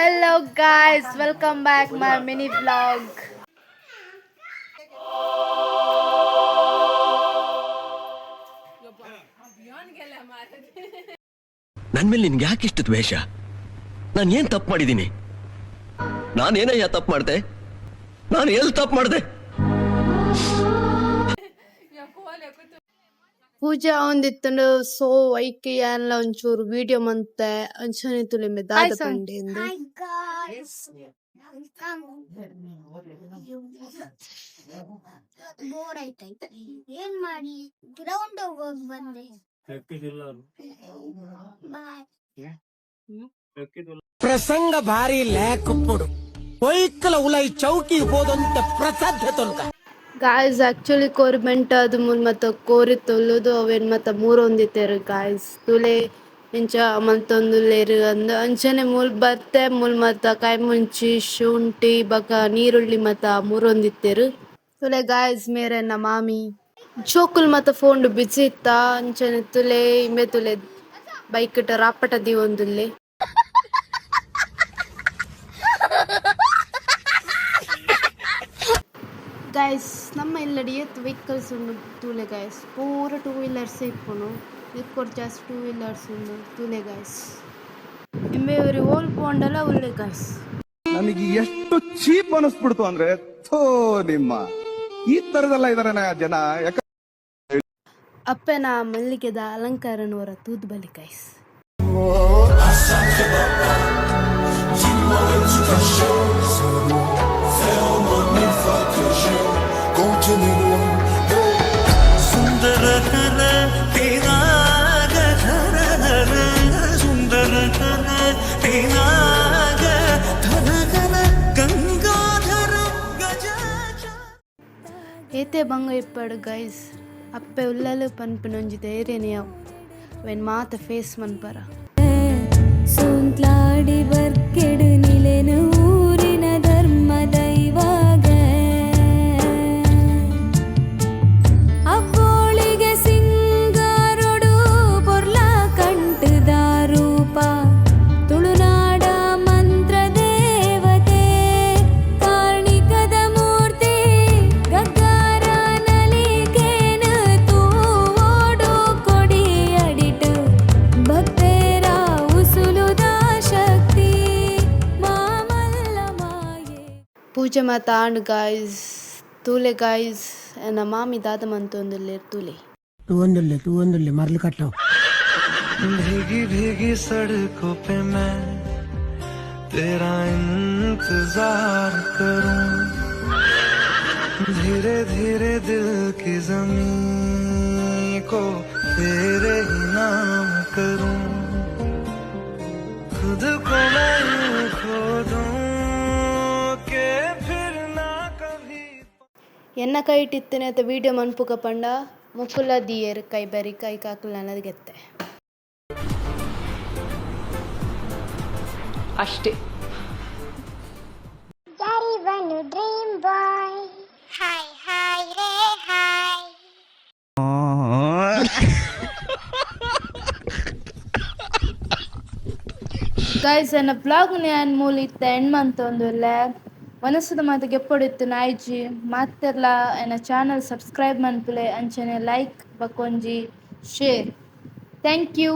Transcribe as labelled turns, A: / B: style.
A: Hello guys, welcome back my mini vlog.
B: ನನ್ನ ಮೇಲೆ ನಿನ್ಗೆ ಯಾಕೆ ಇಷ್ಟು ದ್ವೇಷ? ನಾನು ಏನು ತಪ್ಪು ಮಾಡಿದ್ದೀನಿ? ನಾನೇನಯ್ಯ ತಪ್ಪು ಮಾಡಿದೆ? ನಾನು ಎಲ್ಲಿ ತಪ್ಪು ಮಾಡಿದೆ?
A: ಪೂಜಾ ಒಂದಿತ್ತು ಸೋ ಐಕೆ ಎಲ್ಲ ಒಂಚೂರು ವಿಡಿಯೋ ಮಂತೆ ಅಂಚನೆ ತುಳಿಮೆ ದಾದ ಪಂಡೆಂದು
C: ಬೋರ್ ಆಯ್ತಾಯ್ತು ಏನ್ ಮಾಡಿ ಗ್ರೌಂಡ್ ಹೋಗೋದು ಬಂದೆ
D: ಪ್ರಸಂಗ ಭಾರಿ ಲೇಕುಪ್ಪುಡು ಒಯ್ಕಲ ಉಲೈ ಚೌಕಿ ಹೋದಂತ ಪ್ರಸಾದ ತೊಲ್ಕ
A: ಗಾಯ್ಸ್ ಆಕ್ಚುಲಿ ಕೋರ್ಮೆಂಟ್ ಅದು ಮುಲ್ ಮತ್ತ ಕೋರಿ ತೊಲ್ಲುದು ಅವೇನ್ ಮತ್ತ ಮೂರೊಂದಿತ್ತೇರು ಗಾಯ್ಸ್ ತುಲೆ ಇಂಚ ಮತ್ತೊಂದು ಲೇರು ಅಂದು ಅಂಚನೆ ಮುಲ್ ಬತ್ತೆ ಮುಲ್ ಮತ್ತ ಕಾಯಿ ಮುಂಚಿ ಶುಂಠಿ ಬಕ ನೀರುಳ್ಳಿ ಮತ್ತ ಮೂರೊಂದಿತ್ತೇರು ತುಲೆ ಗಾಯ್ಸ್ ಮೇರೆ ನಮ್ಮ ಮಾಮಿ ಚೋಕುಲ್ ಮತ್ತ ಫೋನ್ ಬಿಸಿ ಇತ್ತ ಅಂಚನೆ ತುಲೆ ಇಂಬೆ ತುಲೆ ಬೈಕ್ ರಾಪಟ ದಿವೊಂದುಲ್ಲೆ ಗೈಸ್ ನಮ್ಮ ಇಲ್ಲಡಿ ಎತ್ತು ವೆಹಿಕಲ್ಸ್ ಉಂಡು ತೂಲೆ ಗೈಸ್ ಪೂರ ಟೂ ವೀಲರ್ಸ್ ಇಪ್ಪುನು ಇಕ್ಕೊಡ್ ಜಾಸ್ತಿ ಟೂ ವೀಲರ್ಸ್ ಉಂಡು ತೂಲೆ ಗೈಸ್ ಎಂಬೆ ಇವರು ಓಲ್ ಪೋಂಡಲ ಉಳ್ಳೆ ಗೈಸ್
E: ನನಗೆ ಎಷ್ಟು ಚೀಪ್ ಅನಿಸ್ಬಿಡ್ತು ಅಂದ್ರೆ ಥೋ ನಿಮ್ಮ ಈ ತರದೆಲ್ಲ ಇದಾರೆ ಜನ.
A: ಅಪ್ಪನ ಮಲ್ಲಿಗೆದ ಅಲಂಕಾರನವರ ತೂದ್ ಬಲಿ ಗೈಸ್ ಏತೆ ಬಂಗ ಇಪ್ಪಡು ಗೈಸ್ ಅಪ್ಪೆ ಉಲ್ಲಲು ಪನ್ಪನೊಂಜಿ ಧೈರ್ಯನೆಯವು ವೆನ್ ಮಾತ ಫೇಸ್ ಮನ್ಪರ
F: ಸೋಂತ್ಲಾಡಿ ಬರ್ಕೆಡು ನಿಲೆನು ಊರಿನ ಧರ್ಮ ದೈವಾಗ ಅಬ್ಬೋಳಿಗೆ ಸಿಂಗಾರೊಡು ಪೊರ್ಲ ಕಂಟುದ ರೂಪ ತುಳುನಾಡ ಮಂತ್ರ ದೇವತೆ ಕಾರ್ಣಿಕದ ಮೂರ್ತಿ ಗಗ್ಗಾರ ನಲಿಕೇನು ತೂ ಓಡು ಕೊಡಿ ಅಡಿಟು ಭಕ್ತೇರ ಉಸುಲುದ ಶಕ್ತಿ ಮಾಮಲ್ಲ ಮಾಯೆ
A: ಪೂಜೆ ಮಾತ ಆಂಡ್ ಗಾಯ್ಸ್ ತೂಲೆ ಗಾಯ್ಸ್ ನಮ್ಮ ಮಾಮಿ ದಾದ ಮಂತೊಂದುಲ್ಲೆ ತೂಲೆ
D: ತೂವೊಂದುಲ್ಲೆ ಮರ್ಲು ಕಟ್ಟವು
G: भीगी भीगी सड़कों पे मैं तेरा इंतजार करूं, धीरे धीरे दिल की जमीन को तेरे ही नाम करूं, खुद को मैं यूं खो दूं के फिर ना कभी
A: ಎನ್ನ ಕೈ ಇಟ್ಟಿತ್ತೇನೆ ಅಂತ ವಿಡಿಯೋ ಮನ್ಪುಕ ಪಂಡ ಮುಕ್ಕುಲ ದಿಯರ್ ಕೈ ಬರಿ ಕೈ ಕಾಕುಲ ಅನ್ನೋದು ಗೆತ್ತೆ
H: ಅಷ್ಟೇ.
C: ಯಾರಿವನು ಡ್ರೀಮ್ ಬಾಯ್ ಹಾಯ್ ಹಾಯ್ ರೇ ಹಾಯ್
A: ಗೈಸ್ ಎನ್ನ ಬ್ಲಾಗ್ ನಾನು ಮೂಲಿತ್ತ ಹೆಣ್ಮಂತೊಂದುಲ್ಲ ಮನಸ್ಸದ ಮಾತಿಗೆ ಎಪ್ಪಡಿತ್ತು ನಾಯ್ಜಿ ಮಾತೆಲ್ಲ ಎನ್ನ ಚಾನಲ್ ಸಬ್ಸ್ಕ್ರೈಬ್ ಮನ್ಪುಲೆ ಅಂಚನೆ ಲೈಕ್ ಬಕೊಂಜಿ ಶೇರ್ ಥ್ಯಾಂಕ್ ಯು.